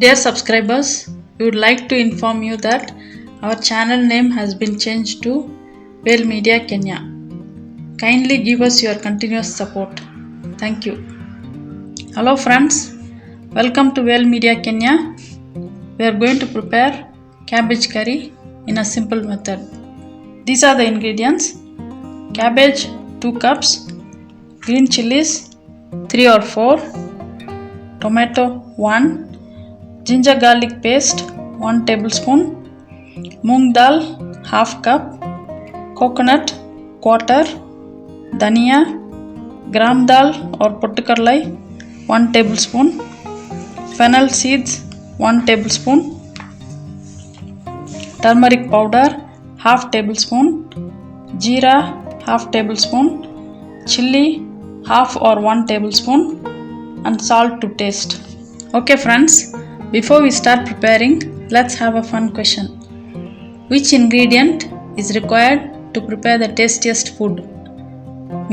Dear subscribers, we would like to inform you that our channel name has been changed to velmediakenya. Kindly give us your continuous support. Thank you. Hello friends, welcome to velmediakenya. We are going to prepare cabbage curry in a simple method. These are the ingredients: cabbage 2 cups, green chilies 3 or 4, tomato 1, ginger garlic paste 1 tablespoon, moong dal half cup, coconut quarter, dhania, gram dal or pottukarlai 1 tablespoon, fennel seeds 1 tablespoon, turmeric powder half tablespoon, jeera half tablespoon, chilli half or 1 tablespoon, and salt to taste. Okay friends, before we start preparing, let's have a fun question. Which ingredient is required to prepare the tastiest food?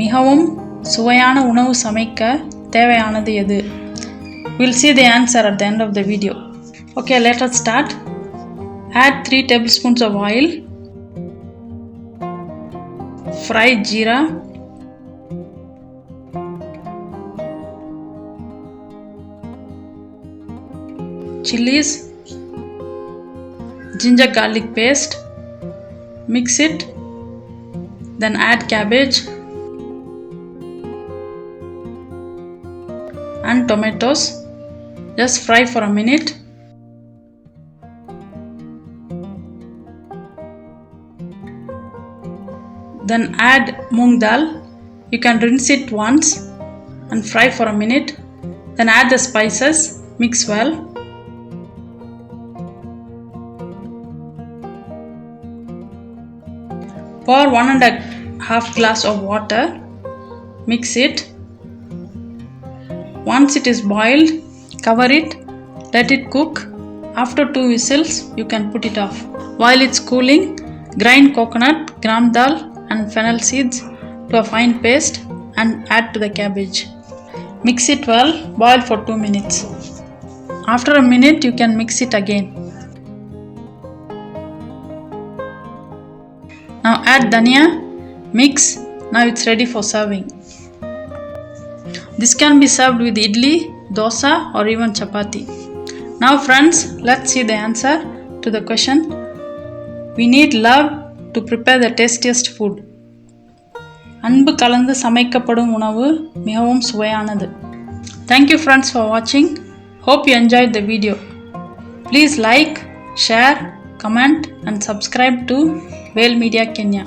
மிகவும் சுவையான உணவு சமைக்க தேவையானது எது? We'll see the answer at the end of the video. Okay, let us start. Add 3 tablespoons of oil. Fry jeera. Chilies, ginger garlic paste, mix it, then add cabbage and tomatoes. Just fry for a minute. Then add moong dal. You can rinse it once and fry for a minute. Then add the spices, mix well. Pour 1.5 glass of water, mix it. Once it is boiled, cover it, let it cook. After 2 whistles, you can put it off. While it's cooling, grind coconut, gram dal and fennel seeds to a fine paste and add to the cabbage. Mix it well, boil for 2 minutes. After a minute, you can mix it again. Now add dhania, mix. Now it's ready for serving. This can be served with idli, dosa or even chapati. Now friends, let's see the answer to the question. We need love to prepare the tastiest food. அன்பு கலந்து சமைக்கப்படும் உணவு மிகவும் சுவையானது. Thank you friends for watching. Hope you enjoyed the video. Please like, share, comment and subscribe to velmediakenya.